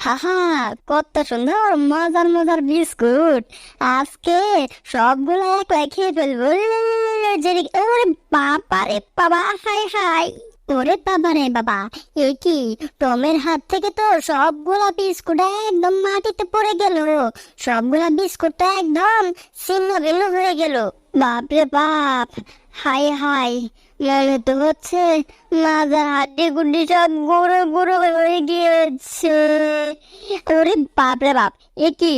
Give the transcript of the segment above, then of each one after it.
হাহা, কত সুন্দর মজার মজার বিস্কুট। আজকে সবগুলো একলাই খেয়ে ফেলবো। ওরে বাবা রে বাবা, হাই হাই। ওরে বাবা রে বাবা, এ কি? টমের হাত থেকে তো সবগুলা বিস্কুট একদম মাটিতে পড়ে গেল। সবগুলা বিস্কুট একদম ছিন্ন ভিন্ন হয়ে গেল। বাপ রে বাপ, হাই হাই। মনে তো হচ্ছে মাজার হাড্ডি গুড্ডি সব গুঁড়ো গুঁড়ো হয়ে গিয়েছে। ওরে বাপ রে বাপ, এ কি?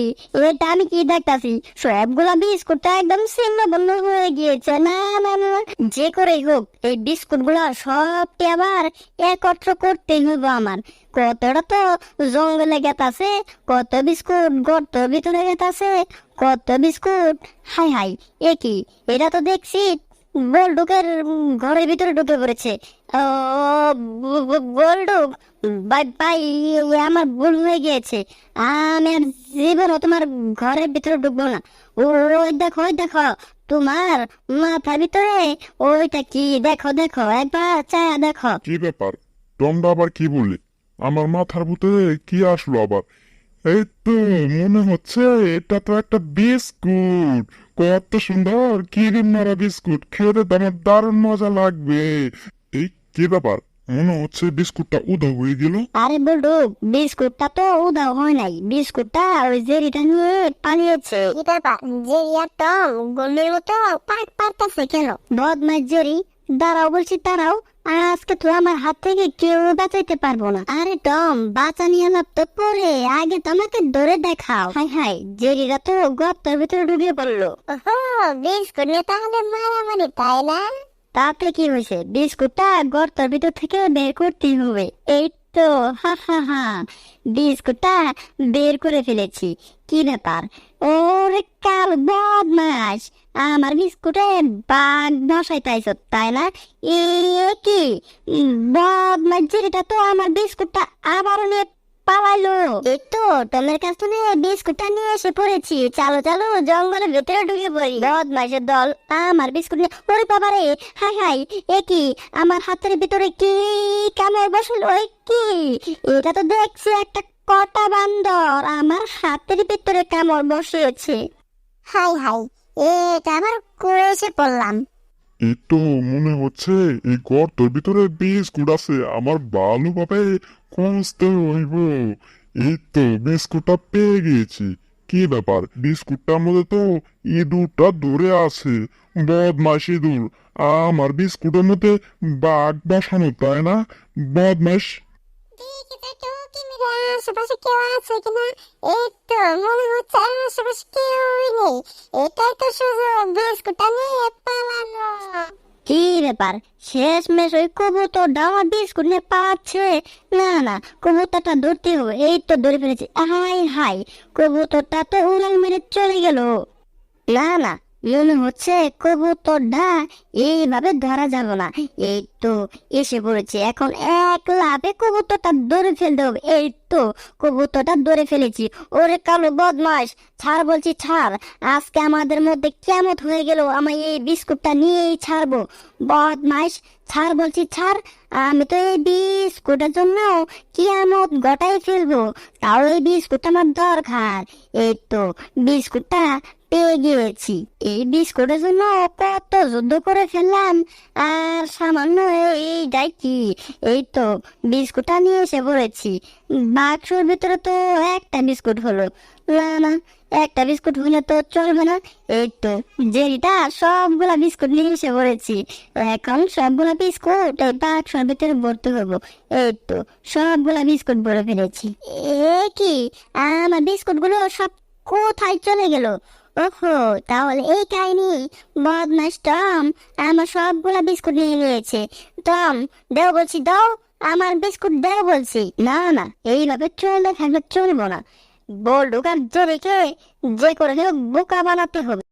এটা আমি কি দেখতাছি? সবগুলা বিস্কুটটা একদম ছিন্ন ভিন্ন হয়ে গিয়েছে। না না না, যে করেই হোক এই বিস্কুট গুলা সবটি আবার একত্র করতেই হইব আমার। কতটা তো জঙ্গলে গেতাছে, কত বিস্কুট গর্তের ভিতরে গেতাছে, কত বিস্কুট। হাই হাই, এ কি? এটা তো দেখছি বল্টুকের ঘরের ভিতরে ঢুকে পড়েছে। ও বল্টু ভাই ভাই, আমার ভুল হয়ে গিয়েছে। আমি আর জীবনও তোমার ঘরের ভিতরে ঢুকবো না। ওই দেখো, ওই দেখো, তোমার মাথার ভিতরে ওইটা কি? দেখো দেখো, একবার চায়া দেখো। কি ব্যাপার? তোমরা আবার কি বললে? আমার মাথার ভিতরে কি আসলো আবার? এই তো মনে হচ্ছে এটা তো একটা বিস্কুট। কত সুন্দর ক্রিম মারা বিস্কুট, খেতে তো আমার দারুণ মজা লাগবে। এই কি ব্যাপার? মনে হচ্ছে বিস্কুটটা উধাও হয়ে গেল। আরে বল্টু, বিস্কুটটা তো উধাও হয় নাই, বিস্কুটটা ওই জেরিটা নিয়ে পালিয়েছে। কি ব্যাপার? জেরি আর টম গোলের মতো পারতাছে কেন? বদমাইশ জেরি, দাঁড়াও বলছি দাঁড়াও। আজকে তো আমার হাত থেকে কেউ বাঁচাইতে পারবো না। আরে টম, বাঁচা নিয়ে লাভ তো পরে, আগে তো আমাকে ধরে দেখাও। হাই হাই, জেরিরা তো গর্তের ভিতরে ঢুকে পড়লো। বিস্কুট নিয়ে তাহলে মারামারি, তাই না? তাতে কি হয়েছে? বিস্কুটটা গর্তের ভিতর থেকে বের করতেই হবে। এই তো, হা হা হা, বিস্কুটটা বের করে ফেলেছি। কি ব্যাপার? ওরে কাল বদমাস, আমার বিস্কুটে বাঘ বসাইতাইছ, তাই না? এ কি বদমাস যেটা তো আমার বিস্কুটটা আবারও নিয়ে পালাইলো। এই তো টমের কাছ থেকে বিস্কুটটা নিয়ে এসে পড়েছি। চালো চালো, জঙ্গলের ভেতরে ঢুকে পড়ি। বদমাইশের দল আমার বিস্কুট নিয়ে। ওরে বাবা রে, হাই হাই, এ কি? আমার হাতের ভিতরে কি কামড় বসলো? এ কি? এটা তো দেখছি একটা কটা বান্দর আমার হাতের ভিতরে কামড় বসিয়েছে। হাই হাই, এটা আবার করে এসে পড়লাম। এই তো মনে হচ্ছে এই গর্তের ভিতরে বিস্কুট আছে, আমার ভালোভাবে খুঁজতে হইব। এই তো বিস্কুটটা পেয়ে গিয়েছি। কি ব্যাপার? বিস্কুটটার মধ্যে তো ইঁদুরটা ধরে আছে। বদমাস ইঁদুর, আমার বিস্কুটের মধ্যে বাঘ বসানো, তাই না? বদমাস। আশেপাশে কেউ আছে কিনা? এই তো মনে হচ্ছে আশেপাশে কেউই নেই। এটাই তো সুযোগ বিস্কুটটা নিয়ে পালানো। কি ব্যাপার? শেষমেশ ওই কবুতরটা আমার বিস্কুট নিয়ে পাচ্ছে। না না, কবুতরটা ধরতে হবে। এই তো ধরে ফেলেছি। হাই হাই, কবুতরটা তো উড়াল মেরে চলে গেল। না না, মনে হচ্ছে কবুতরটা এইভাবে ধরা যাবে না। এই তো এসে পড়েছে, এখন এক লাফে কবুতরটা ধরে ফেলতে হবে। এই তো কবুতরটা ধরে ফেলেছি। ওরে কালো বদমাস, ছাড় বলছি ছাড়। আজকে আমাদের মধ্যে কেমন হয়ে গেল, আমি এই বিস্কুটটা নিয়েই ছাড়বো। বদমাস, ছাড় বলছি ছাড়। আমি তো এই বিস্কুটের জন্য কিয়ামত ঘটাই ফেলবো, তাও এই বিস্কুটটা আমার দরকার। এই তো বিস্কুটটা পেয়ে গিয়েছি। এই বিস্কুটের জন্য কত যুদ্ধ করে ফেললাম, আর সামান্য এইটাই কি? এই তো বিস্কুটটা নিয়ে এসে পড়েছি। বাক্সর ভিতরে তো একটা বিস্কুট হলো। না না, একটা বিস্কুট হলে তো চলবে না। এই তো জেরিটা সবগুলা বিস্কুট নিয়ে এসে পড়েছি। এখন সবগুলা বিস্কুট এই বাক্সর ভিতরে ভরতে হবো। এই তো সবগুলা বিস্কুট ভরে ফেলেছি। এ কি? আমার বিস্কুট গুলো সব কোথায় চলে গেল? ওহো, তাহলে এই কাহিনী। বদমাস টম আমার সবগুলা বিস্কুট নিয়ে নিয়েছে। টম, দাও বলছি, দাও আমার বিস্কুট, দাও বলছি। না না, এইভাবে চললে থাকলে চলবো না। বল্টু আর জেরিকে যে করে হোক বোকা বানাতে হবে।